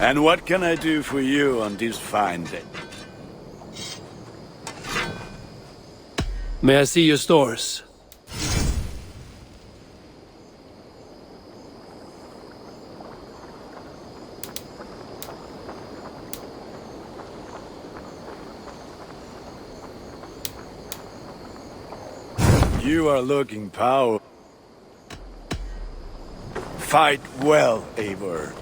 And what can I do for you on this fine day? May I see your stores? You are looking powerful. Fight well, Eivor.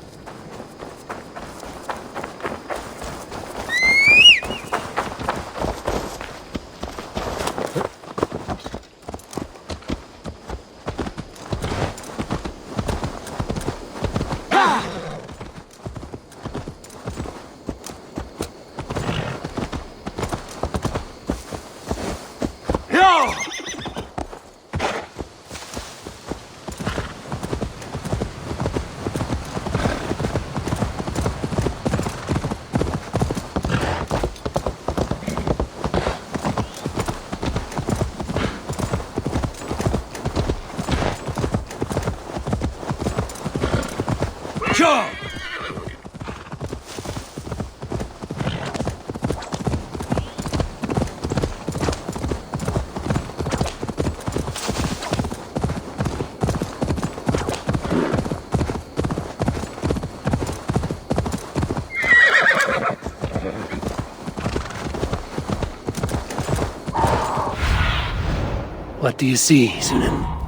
What do you see, Sýnin?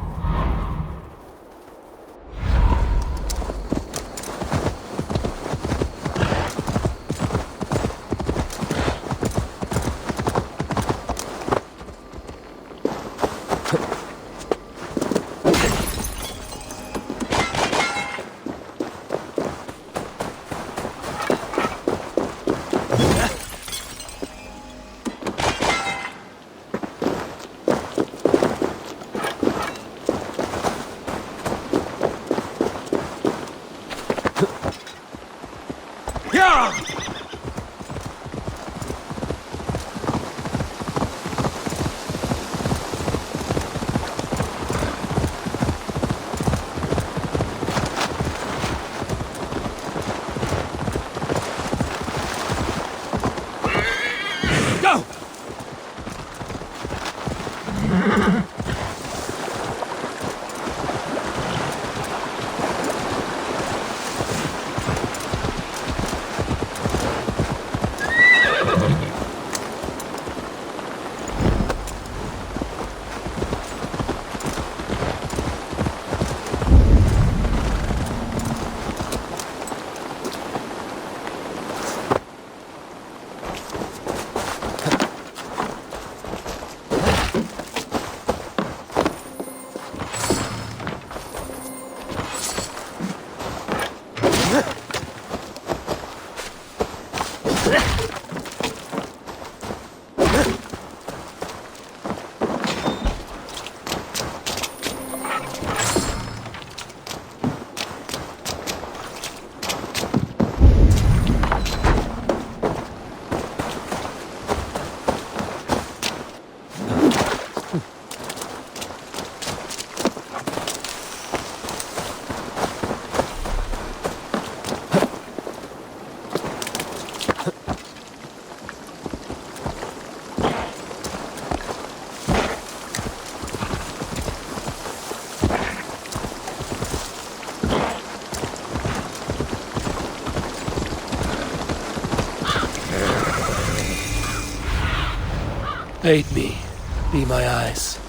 Aid me. Be my eyes.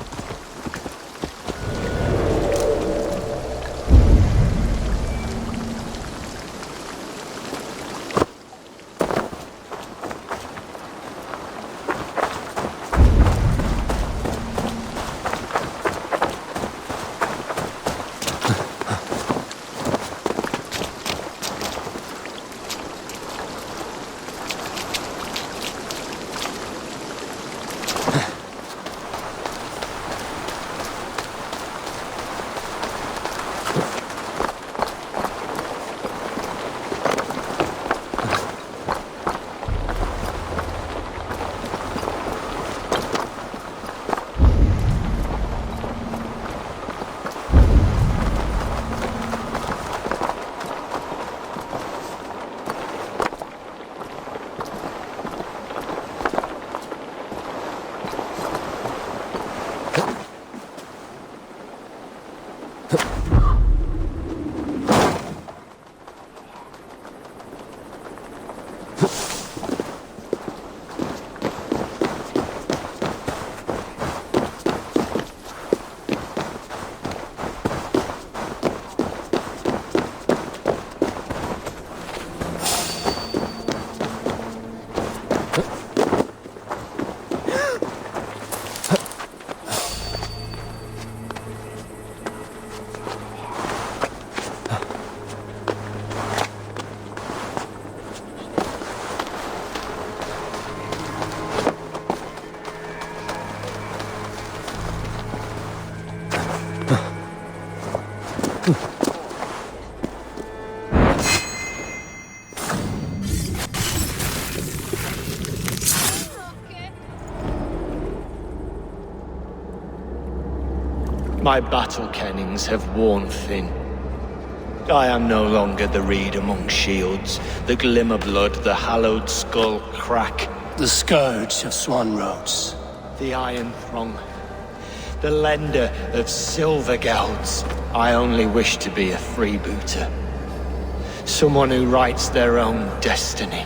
My battle kennings have worn thin. I am no longer the reed among shields, the glimmer blood, the hallowed skull crack. The scourge of Swan Roads. The iron throng, the lender of silver gelds. I only wish to be a freebooter. Someone who writes their own destiny.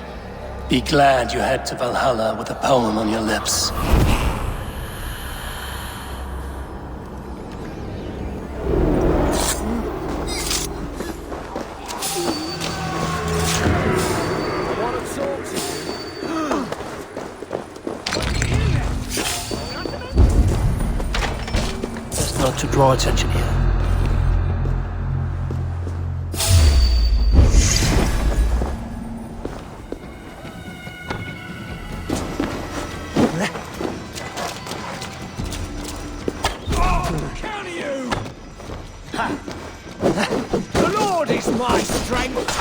Be glad you head to Valhalla with a poem on your lips. Not to draw attention here. Can you? The Lord is my strength.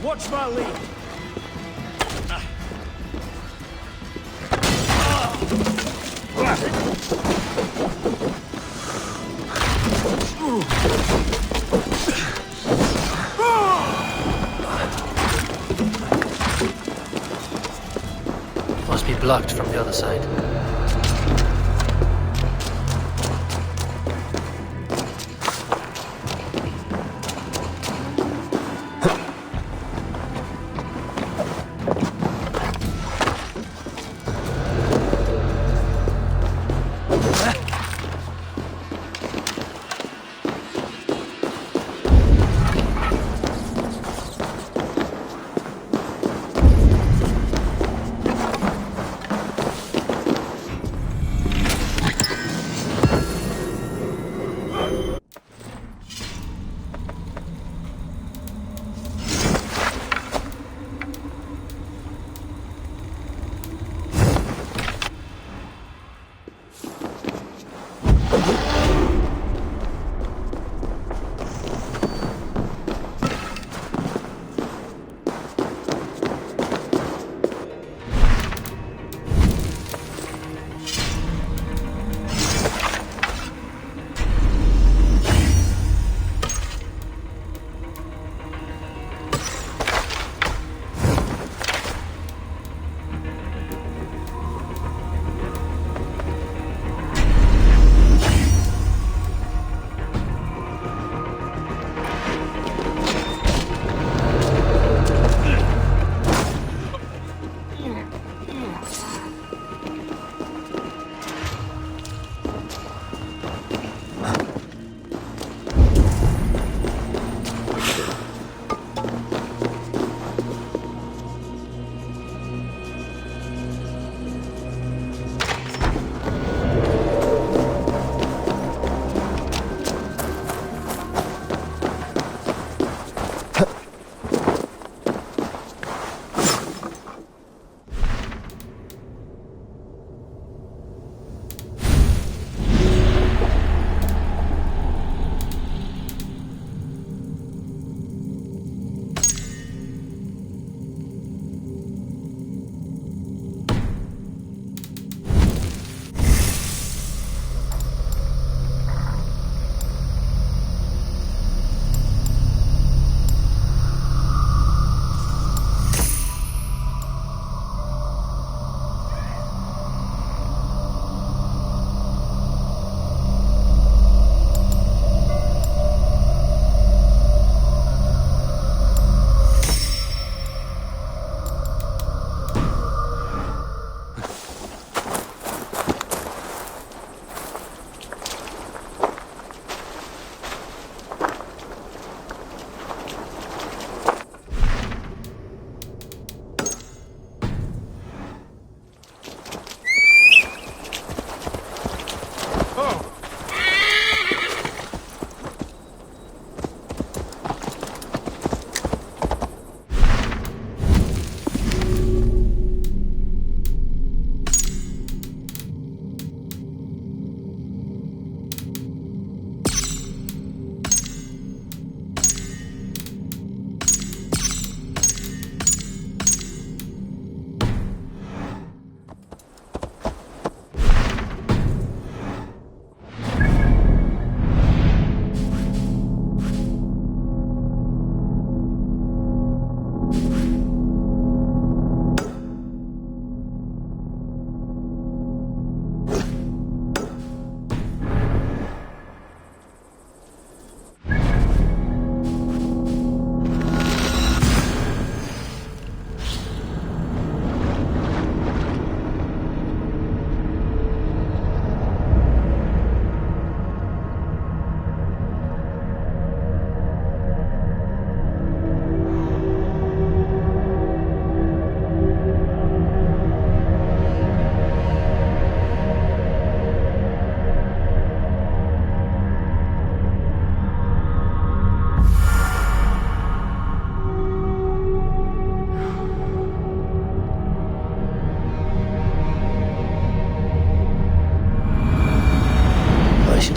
Watch my lead. Must be blocked from the other side.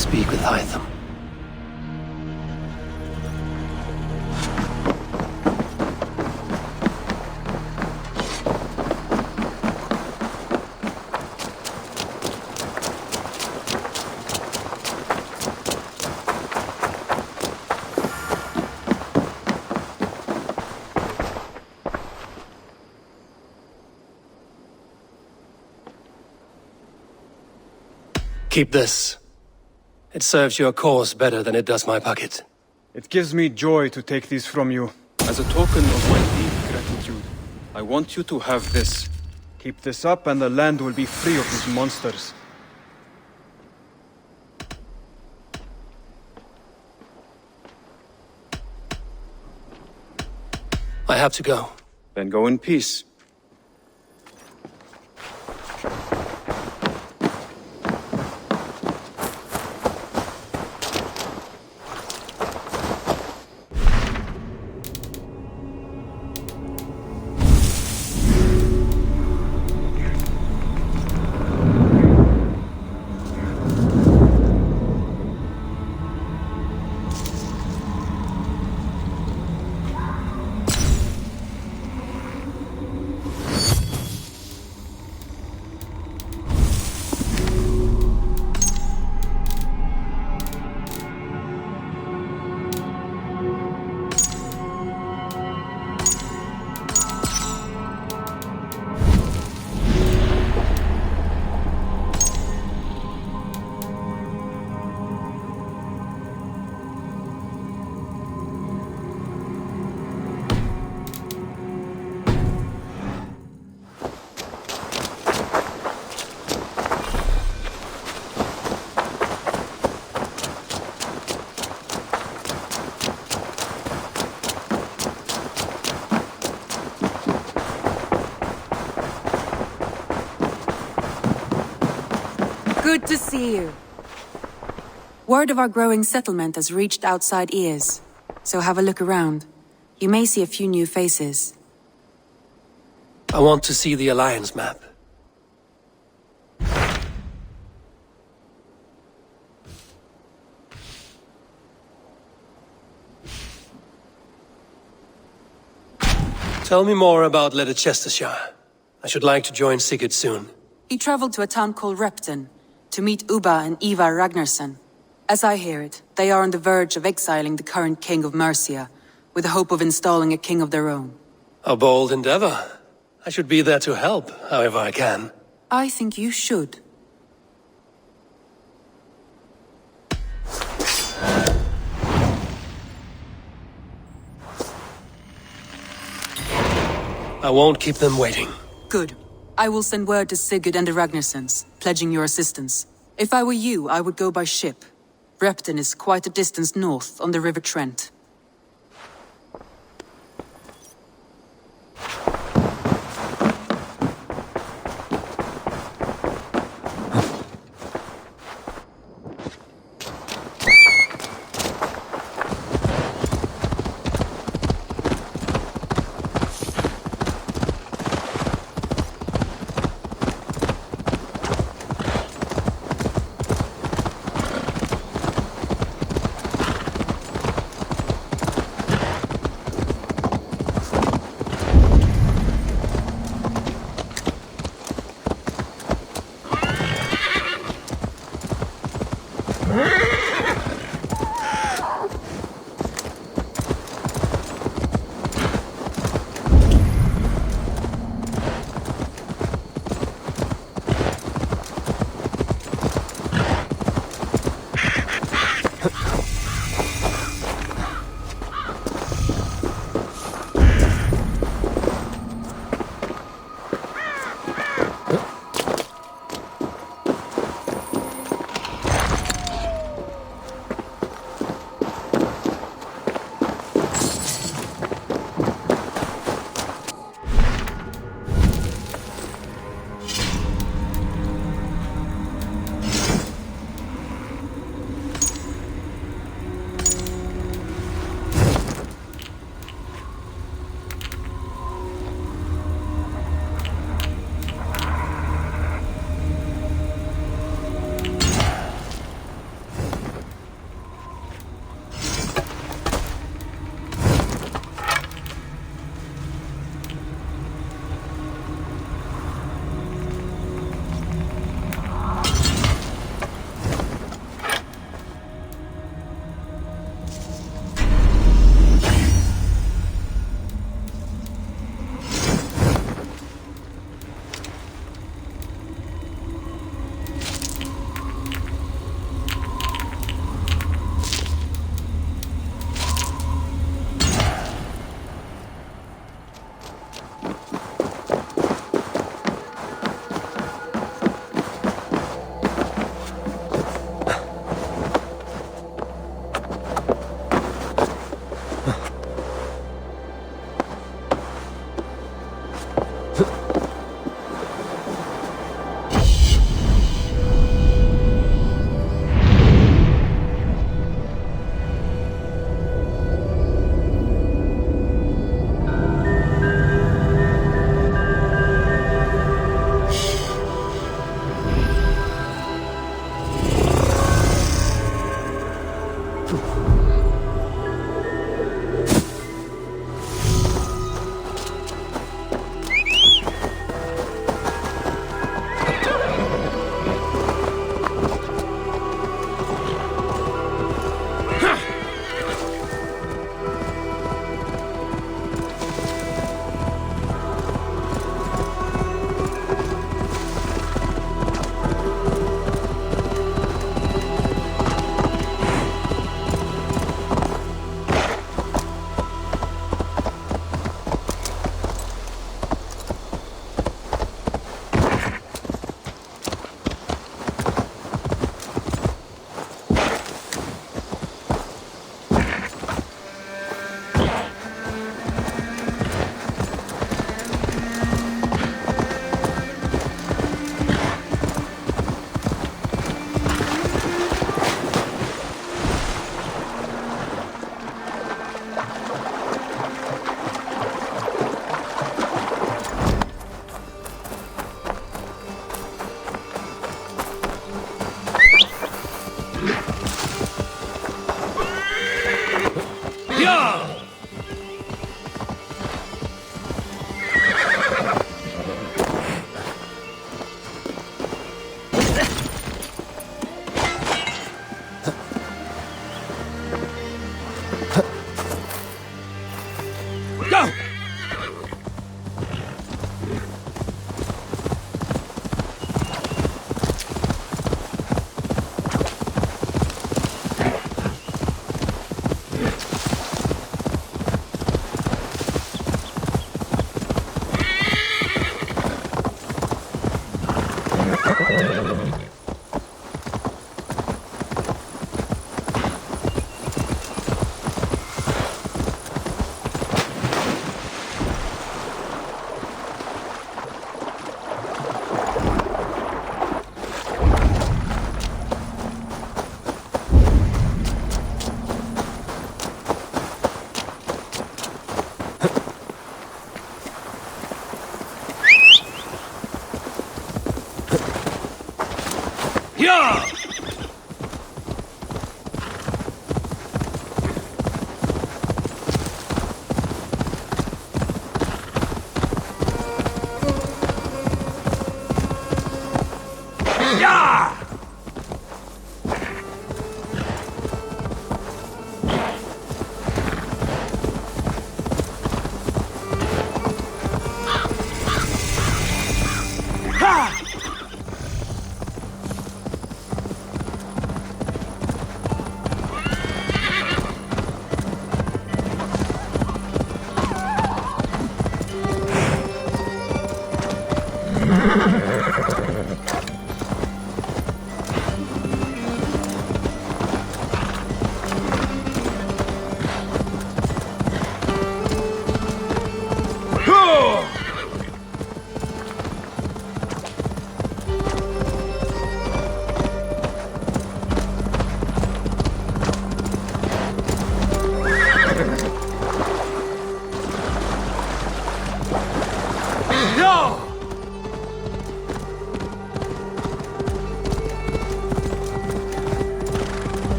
speak with Hytham. Keep this. It serves your cause better than it does my pocket. It gives me joy to take these from you. As a token of my deep gratitude, I want you to have this. Keep this up and the land will be free of these monsters. I have to go. Then go in peace. Good to see you. Word of our growing settlement has reached outside ears, so have a look around. You may see a few new faces. I want to see the Alliance map. Tell me more about Leicestershire. I should like to join Sigurd soon. He traveled to a town called Repton, to meet Ubba and Eivor Ragnarsson. As I hear it, they are on the verge of exiling the current king of Mercia, with the hope of installing a king of their own. A bold endeavor. I should be there to help, however I can. I think you should. I won't keep them waiting. Good. I will send word to Sigurd and the Ragnarssons, pledging your assistance. If I were you, I would go by ship. Repton is quite a distance north, on the River Trent.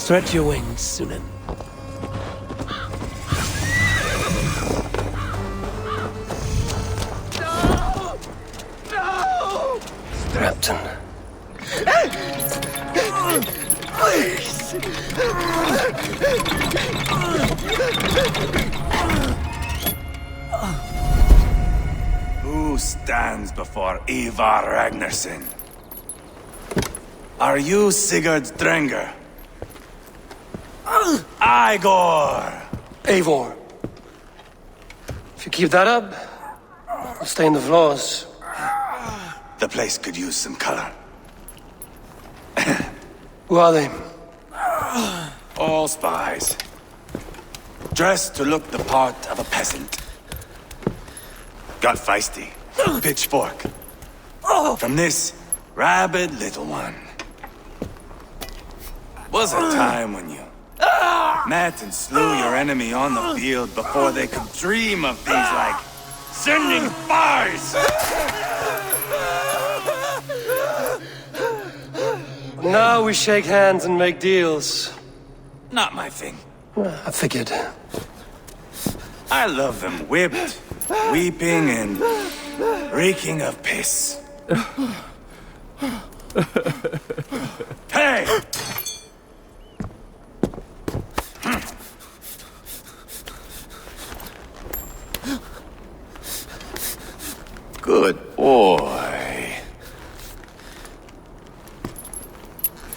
Stretch your wings, Sýnin. No! Repton. Please! Who stands before Eivor Ragnarsson? Are you Sigurd's Drenger? Eivor! Eivor. If you keep that up, we'll stain the floors. The place could use some color. Who are they? All spies. Dressed to look the part of a peasant. Got feisty. Pitchfork. From this rabid little one. Was a time when you met and slew your enemy on the field before they could dream of things like sending spies! Now we shake hands and make deals. Not my thing. I figured. I love them whipped, weeping, and reeking of piss. Hey! Good boy.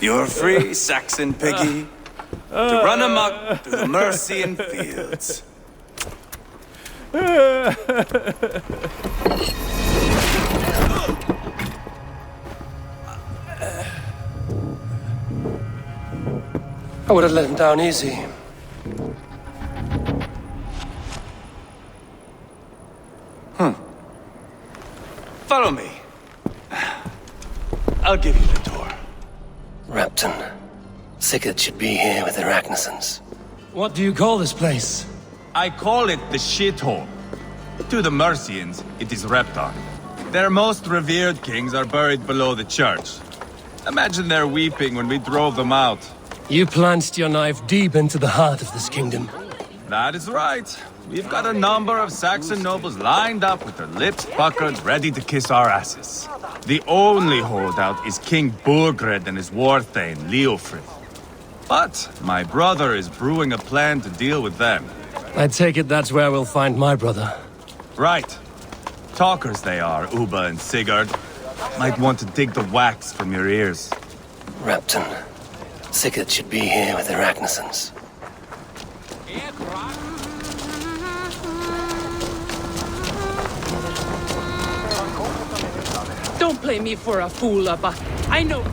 You're free, Saxon piggy, to run amok through the Mercian fields. I would have let him down easy. Follow me. I'll give you the door. Repton. Sigurd should be here with the Ragnarsons. What do you call this place? I call it the shithole. To the Mercians, it is Repton. Their most revered kings are buried below the church. Imagine their weeping when we drove them out. You plunged your knife deep into the heart of this kingdom. That is right. We've got a number of Saxon nobles lined up with their lips puckered, ready to kiss our asses. The only holdout is King Burgred and his war thane, Leofrith. But my brother is brewing a plan to deal with them. I take it that's where we'll find my brother. Right. Talkers they are, Uba and Sigurd. Might want to dig the wax from your ears. Repton. Sigurd should be here with the Ragnarsons. Don't play me for a fool, Abba. I know.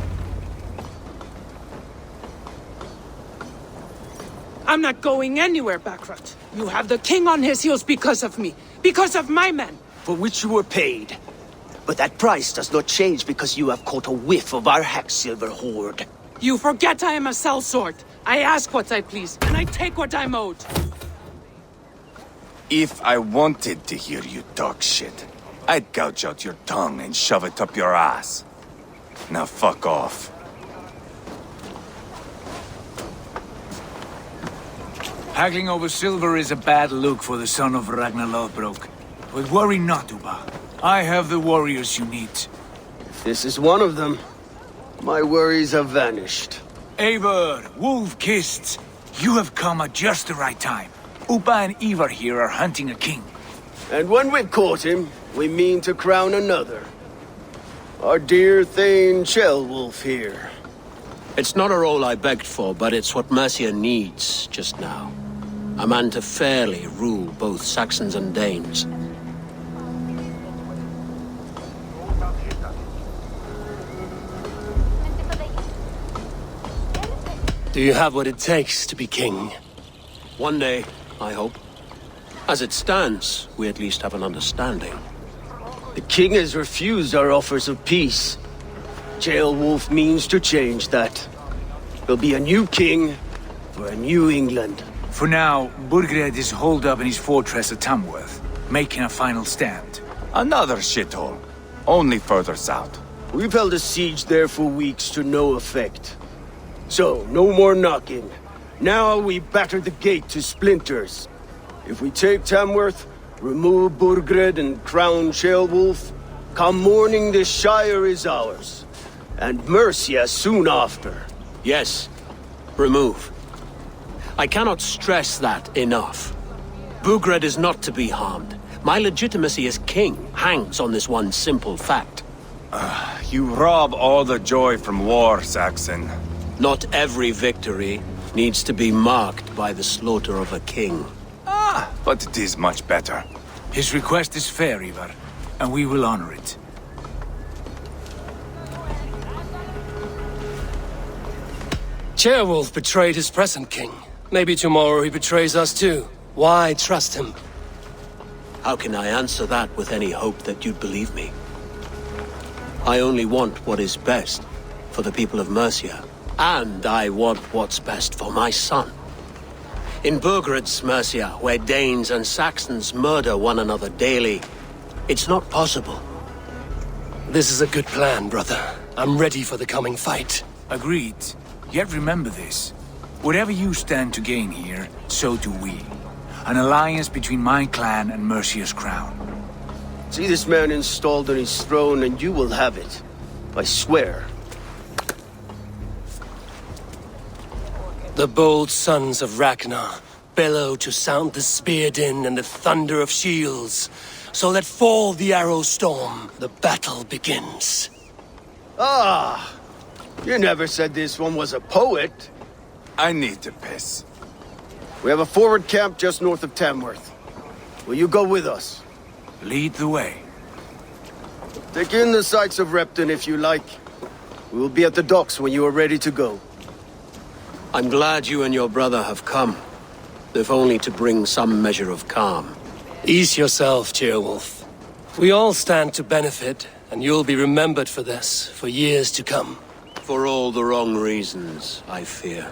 I'm not going anywhere, Backrot. You have the king on his heels because of me. Because of my men. For which you were paid. But that price does not change because you have caught a whiff of our Hacksilver hoard. You forget I am a sellsword. I ask what I please, and I take what I'm owed. If I wanted to hear you talk shit, I'd gouge out your tongue and shove it up your ass. Now fuck off. Haggling over silver is a bad look for the son of Ragnar Lothbrok. But worry not, Uba. I have the warriors you need. This is one of them. My worries have vanished. Eivor, wolf-kissed, you have come at just the right time. Uba and Eivor here are hunting a king. And when we've caught him, we mean to crown another. Our dear Thane Ceolwulf here. It's not a role I begged for, but it's what Mercia needs just now. A man to fairly rule both Saxons and Danes. Do you have what it takes to be king? One day, I hope. As it stands, we at least have an understanding. The king has refused our offers of peace. Ceolwulf means to change that. There'll be a new king for a new England. For now, Burgred is holed up in his fortress at Tamworth, making a final stand. Another shithole. Only further south. We've held a siege there for weeks to no effect. So, no more knocking. Now we batter the gate to splinters. If we take Tamworth, remove Burgred and crown Ceolwulf, come morning the Shire is ours. And Mercia soon after. Yes, remove. I cannot stress that enough. Burgred is not to be harmed. My legitimacy as king hangs on this one simple fact. You rob all the joy from war, Saxon. Not every victory needs to be marked by the slaughter of a king. But it is much better. His request is fair, Eivor, and we will honor it. Ceolwulf betrayed his present king. Maybe tomorrow he betrays us too. Why trust him? How can I answer that with any hope that you'd believe me? I only want what is best for the people of Mercia. And I want what's best for my son. In Burgred's Mercia, where Danes and Saxons murder one another daily, it's not possible. This is a good plan, brother. I'm ready for the coming fight. Agreed. Yet remember this. Whatever you stand to gain here, so do we. An alliance between my clan and Mercia's crown. See this man installed on his throne and you will have it. I swear. The bold sons of Ragnar bellow to sound the spear din and the thunder of shields. So let fall the arrow storm, the battle begins. Ah! You never said this one was a poet. I need to piss. We have a forward camp just north of Tamworth. Will you go with us? Lead the way. Take in the sights of Repton if you like. We will be at the docks when you are ready to go. I'm glad you and your brother have come, if only to bring some measure of calm. Ease yourself, Ceolwulf. We all stand to benefit, and you'll be remembered for this, for years to come. For all the wrong reasons, I fear.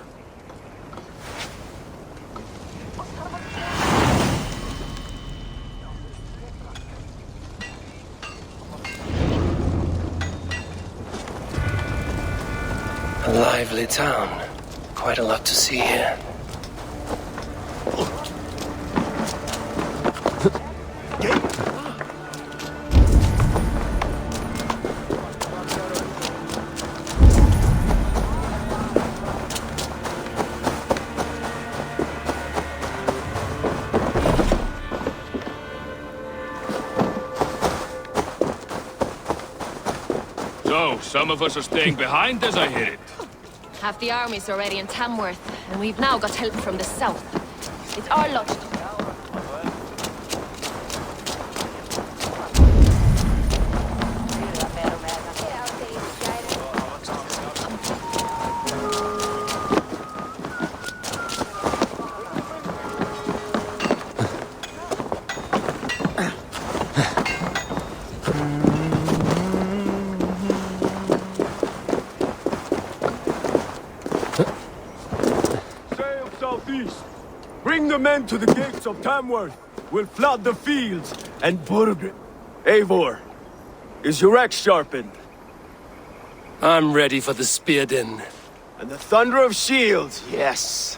A lively town. Quite a lot to see here. So, some of us are staying behind as I hear it. Half the army's already in Tamworth, and we've now got help from the south. It's our lot to do. Bring the men to the gates of Tamworth. We'll flood the fields and Burgred. Eivor, is your axe sharpened? I'm ready for the spear din. And the thunder of shields, yes.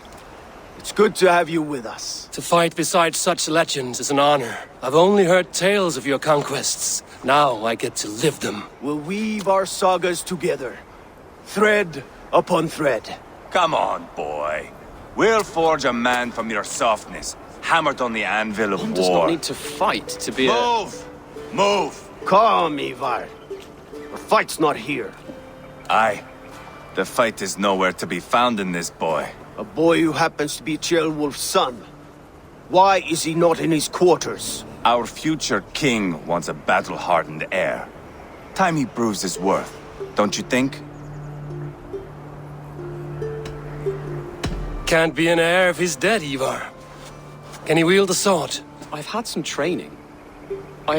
It's good to have you with us. To fight beside such legends is an honor. I've only heard tales of your conquests. Now I get to live them. We'll weave our sagas together. Thread upon thread. Come on, boy. We'll forge a man from your softness, hammered on the anvil of One war. does not need to fight to be Move! Move! Calm, Eivor. The fight's not here. Aye. The fight is nowhere to be found in this boy. A boy who happens to be Ceolwulf's son. Why is he not in his quarters? Our future king wants a battle-hardened heir. Time he proves his worth, don't you think? Can't be an heir if he's dead, Eivor. Can he wield a sword? I've had some training. I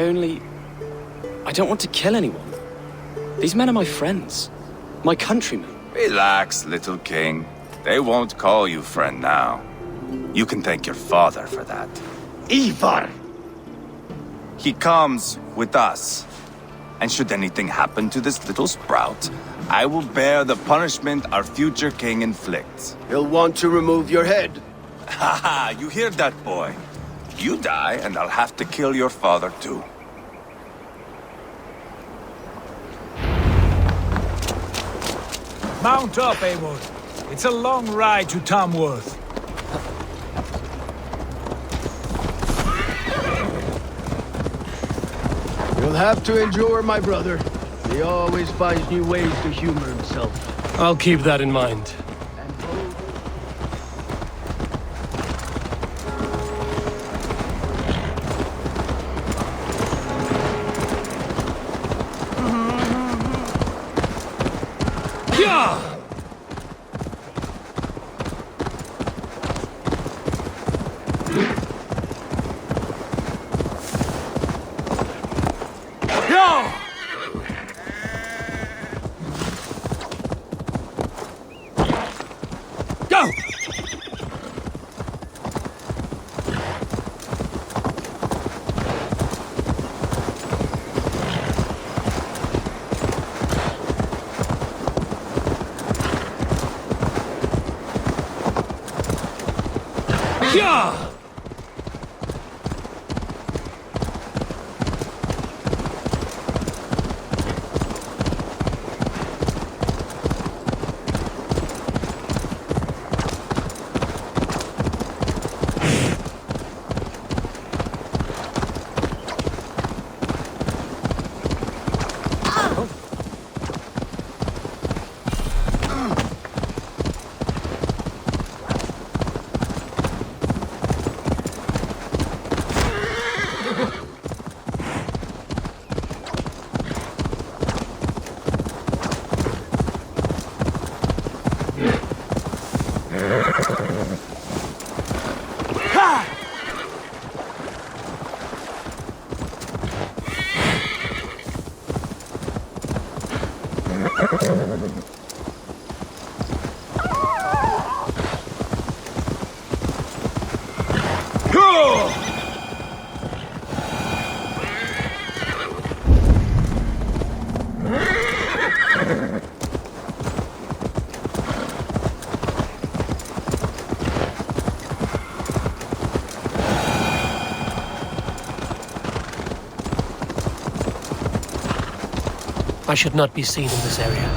don't want to kill anyone. These men are my friends. My countrymen. Relax, little king. They won't call you friend now. You can thank your father for that. Eivor! He comes with us. And should anything happen to this little sprout, I will bear the punishment our future king inflicts. He'll want to remove your head. Haha, you hear that, boy? You die, and I'll have to kill your father, too. Mount up, Eivor. It's a long ride to Tamworth. You'll have to endure, my brother. He always finds new ways to humor himself. I'll keep that in mind. Yeah! Yeah! I should not be seen in this area.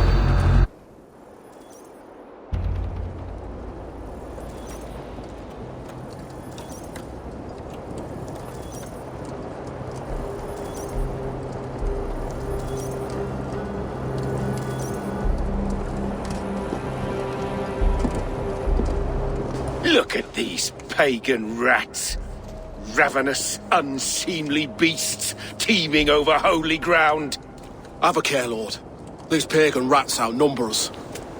Look at these pagan rats. Ravenous, unseemly beasts teeming over holy ground. Have a care, Lord. These pagan rats outnumber us.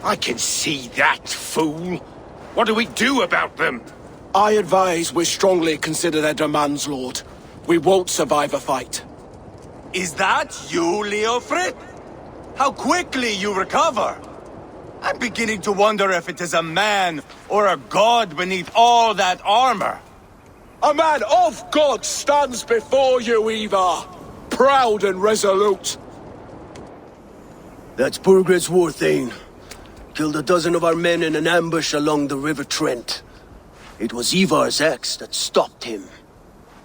I can see that, fool. What do we do about them? I advise we strongly consider their demands, Lord. We won't survive a fight. Is that you, Leofrid? How quickly you recover! I'm beginning to wonder if it is a man or a god beneath all that armor. A man of God stands before you, Eivor. Proud and resolute. That's Burgred's Warthane. Killed a dozen of our men in an ambush along the River Trent. It was Eivor's axe that stopped him.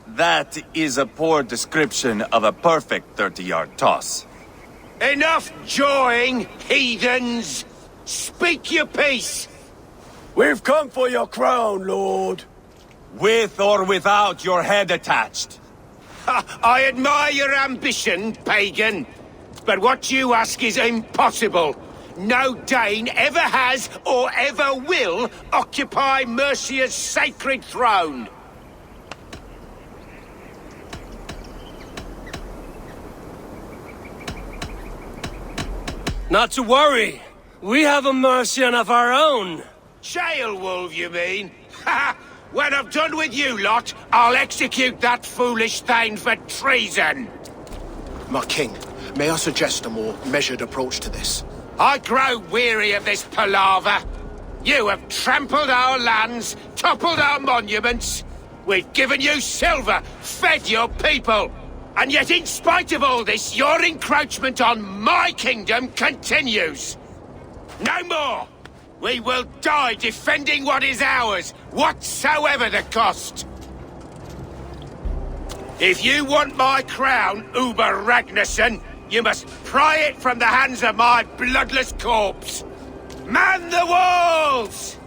That is a poor description of a perfect 30-yard toss. Enough jawing, heathens! Speak your piece! We've come for your crown, Lord. With or without your head attached. I admire your ambition, pagan. But what you ask is impossible. No Dane ever has or ever will occupy Mercia's sacred throne. Not to worry. We have a Mercian of our own. Jailwolf, you mean? Ha! When I'm done with you lot, I'll execute that foolish thing for treason. My king, may I suggest a more measured approach to this? I grow weary of this palaver. You have trampled our lands, toppled our monuments. We've given you silver, fed your people. And yet in spite of all this, your encroachment on my kingdom continues. No more! We will die defending what is ours, whatsoever the cost. If you want my crown, Uber Ragnarsson, you must pry it from the hands of my bloodless corpse. Man the walls!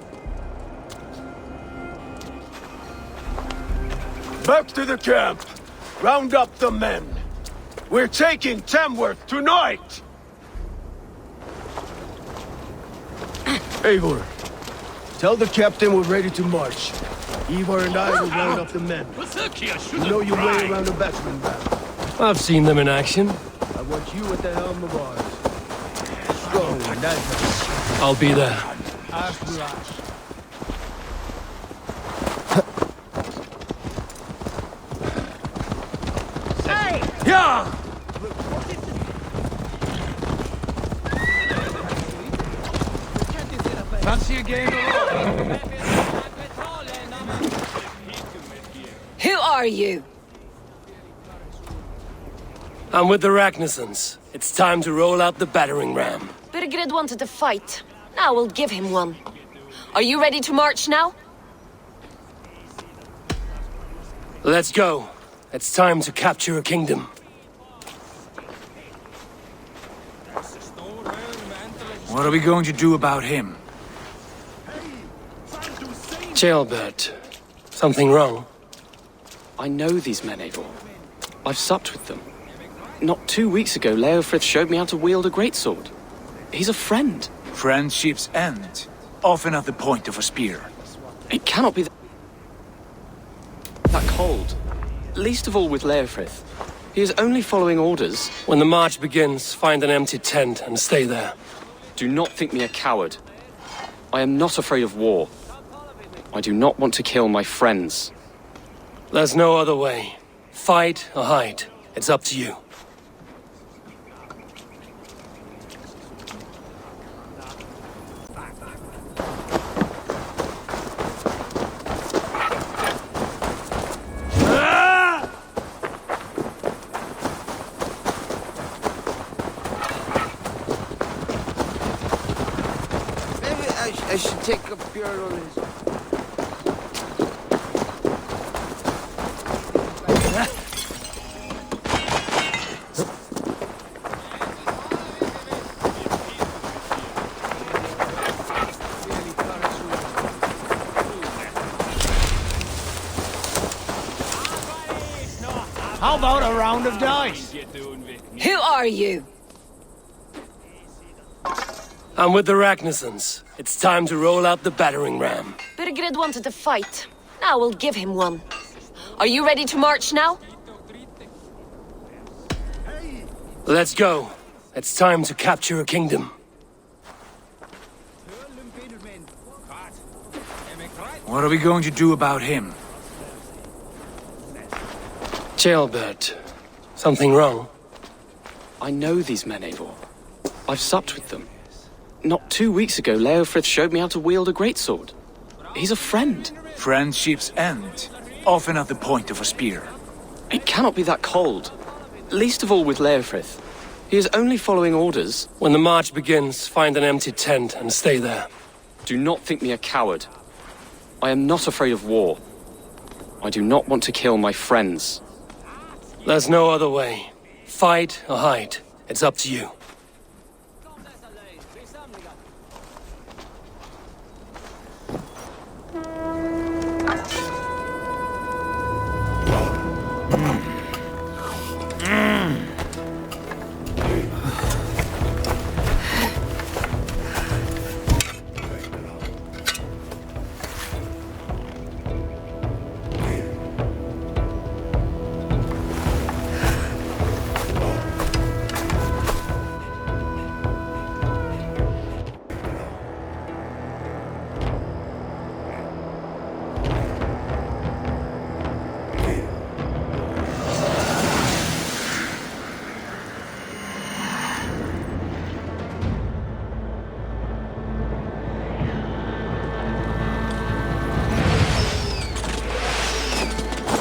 Back to the camp. Round up the men. We're taking Tamworth tonight! Eivor, tell the captain we're ready to march. Eivor and I will round up the men. You know your way around a battering ram. I've seen them in action. I want you at the helm of ours. Strong and agile. I'll be there. As will I. Yeah! Fancy a game of Who are you? I'm with the Ragnarsons. It's time to roll out the battering ram. Birgred wanted to fight. Now we'll give him one. Are you ready to march now? Let's go. It's time to capture a kingdom. What are we going to do about him? Jailbird. Something wrong? I know these men, Eivor. I've supped with them. Not 2 weeks ago, Leofrith showed me how to wield a greatsword. He's a friend. Friendship's end. Often at the point of a spear. It cannot be that cold. Least of all with Leofrith. He is only following orders. When the march begins, find an empty tent and stay there. Do not think me a coward. I am not afraid of war. I do not want to kill my friends. There's no other way. Fight or hide. It's up to you. I should take a beer on his... How about a round of dice? Who are you? I'm with the Ragnarsons. It's time to roll out the battering ram. Birgrid wanted to fight. Now we'll give him one. Are you ready to march now? Let's go. It's time to capture a kingdom. What are we going to do about him? Jailbird. Something wrong? I know these men, Eivor. I've supped with them. Not 2 weeks ago, Leofrith showed me how to wield a greatsword. He's a friend. Friendship's end. Often at the point of a spear. It cannot be that cold. Least of all with Leofrith. He is only following orders. When the march begins, find an empty tent and stay there. Do not think me a coward. I am not afraid of war. I do not want to kill my friends. There's no other way. Fight or hide. It's up to you.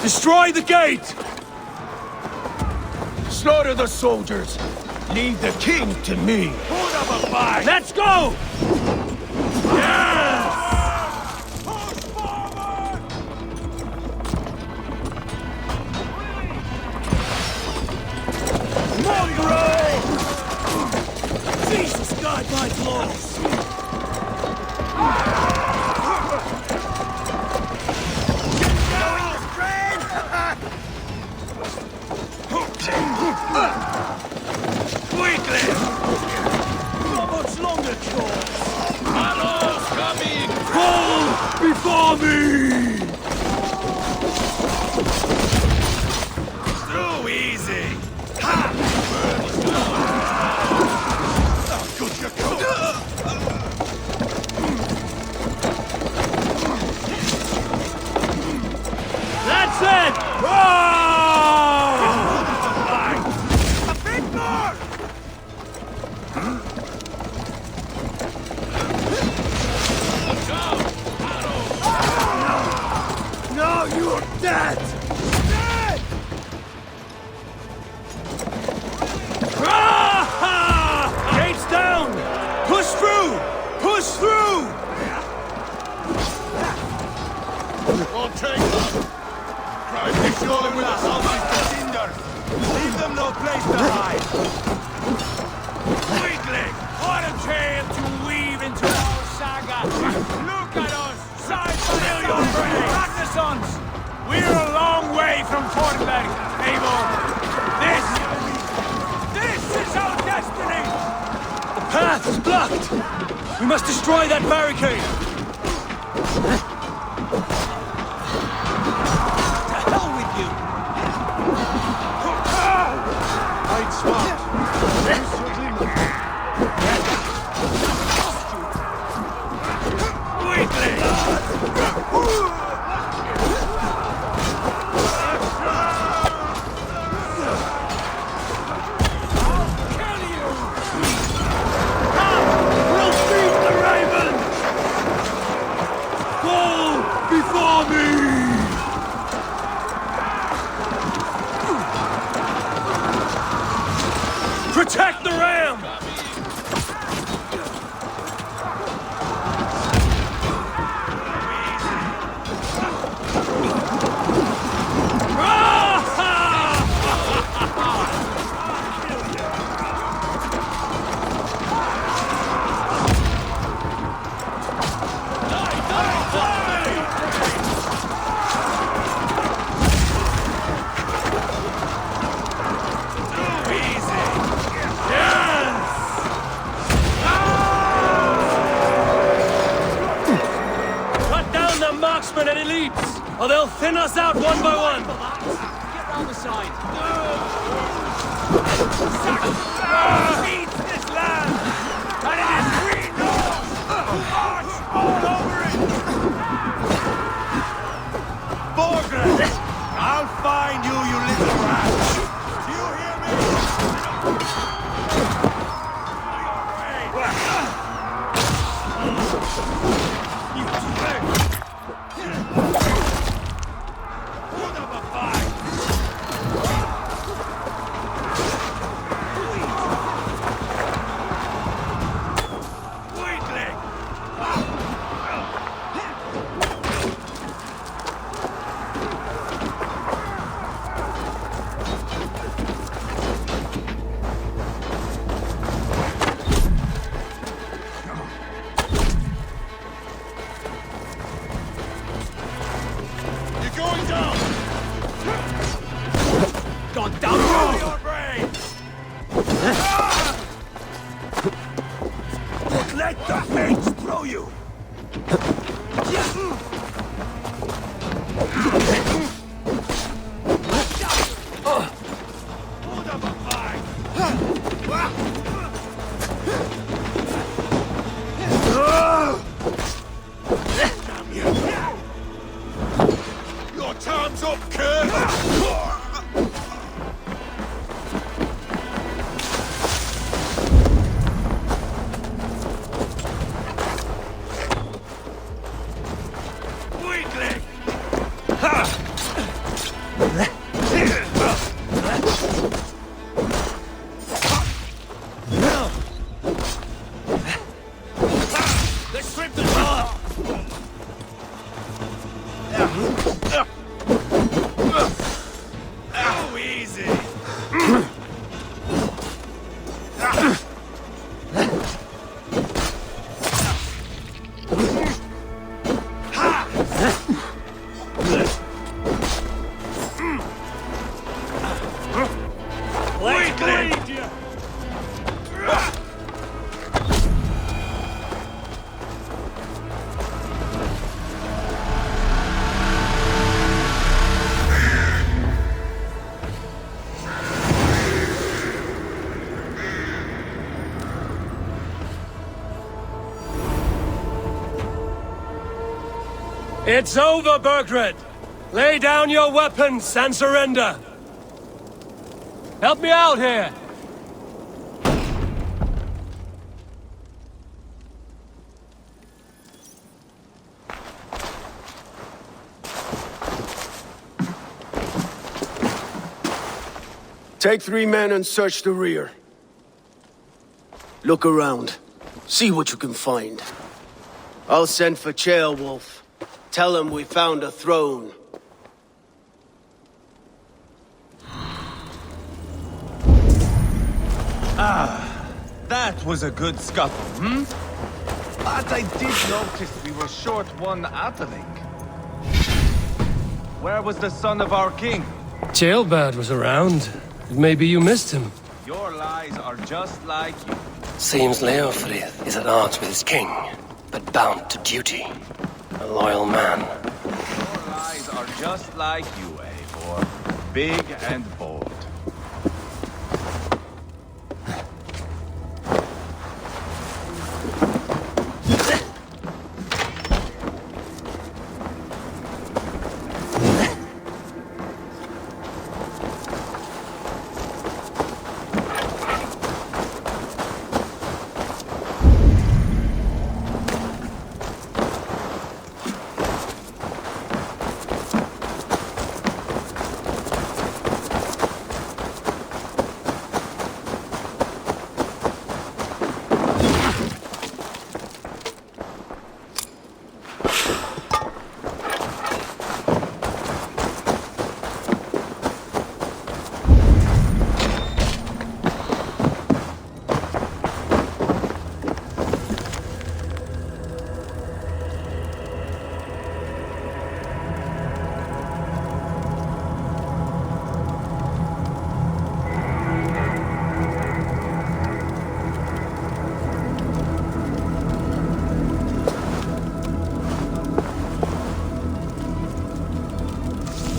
Destroy the gate! Slaughter the soldiers. Leave the king to me. Hold up a fight! Let's go! Jesus, God, my clothes! Quickly! Not much longer, George. Arrows coming! Fall before me! Too easy! Ha! Oh, good you go! That's it! A bit more! rolling with us all these cinders! Leave them no place to hide! Weakling! What a tale to weave into our saga! Look at us! Side by side! Practice-ons! We're a long way from Fortberg, Eivor! This is our destiny! The path is blocked! We must destroy that barricade! To hell with you! Right smart! Protect the ram! Marksmen and elites, or they'll thin us out one by one. Get round the side. Feeds this land! And it is we know! March all over it! Borgren! I'll find you, you little rat! Do you hear me? Let the fates throw you! Your time's up, kid! It's over, Burgred! Lay down your weapons and surrender! Help me out here! Take 3 men and search the rear. Look around. See what you can find. I'll send for Ceolwulf. Tell him we found a throne. That was a good scuffle, hmm? But I did notice we were short one atheling. Where was the son of our king? Jailbird was around. Maybe you missed him. Your lies are just like you. Seems Leofrith is at odds with his king, but bound to duty. A loyal man. Your lies are just like you, Eivor. Big and bold.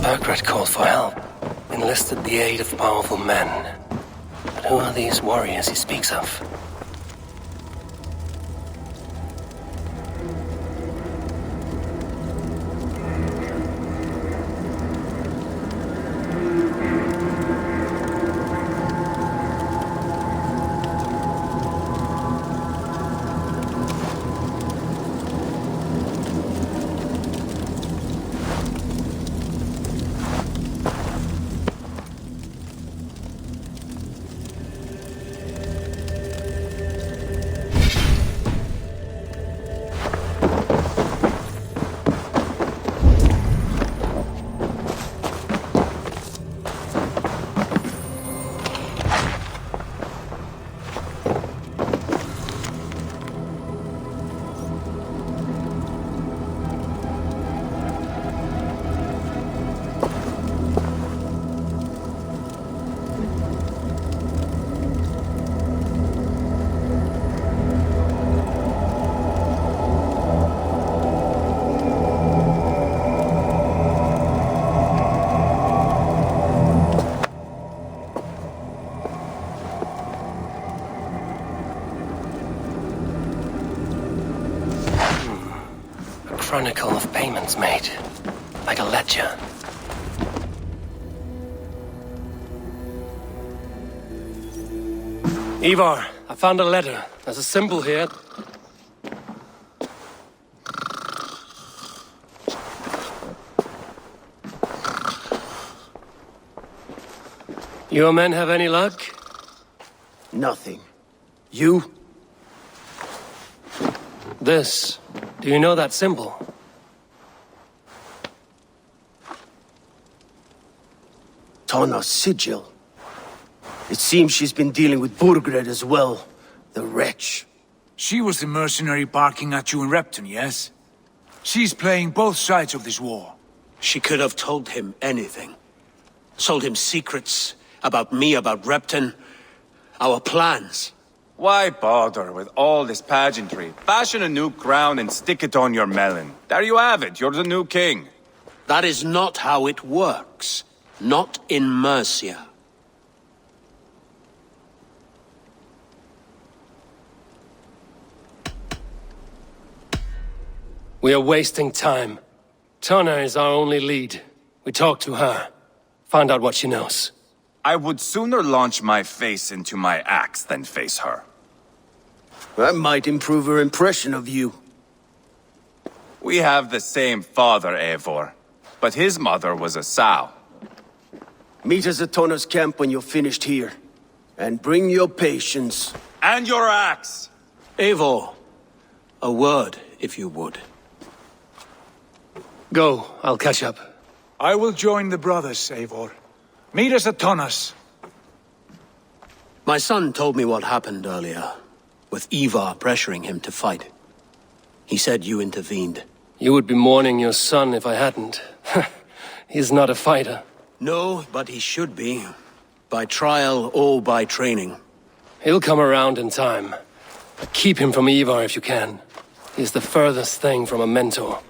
Burgred called for help, enlisted the aid of powerful men. But who are these warriors he speaks of? Chronicle of payments made, like a ledger. Eivor, I found a letter. There's a symbol here. Your men have any luck? Nothing. You? This. Do you know that symbol? Tana's sigil. It seems she's been dealing with Burgred as well. The wretch. She was the mercenary barking at you in Repton, yes? She's playing both sides of this war. She could have told him anything. Told him secrets about me, about Repton, our plans. Why bother with all this pageantry? Fashion a new crown and stick it on your melon. There you have it, you're the new king. That is not how it works. Not in Mercia. We are wasting time. Tana is our only lead. We talk to her. Find out what she knows. I would sooner launch my face into my axe than face her. That might improve her impression of you. We have the same father, Eivor. But his mother was a sow. Meet us at Tana's camp when you're finished here. And bring your patience. And your axe! Eivor, a word, if you would. Go, I'll catch up. I will join the brothers, Eivor. Meet us at Tana's. My son told me what happened earlier, with Eivor pressuring him to fight. He said you intervened. You would be mourning your son if I hadn't. He's not a fighter. No, but he should be. By trial or by training. He'll come around in time. But keep him from Eivor if you can. He's the furthest thing from a mentor.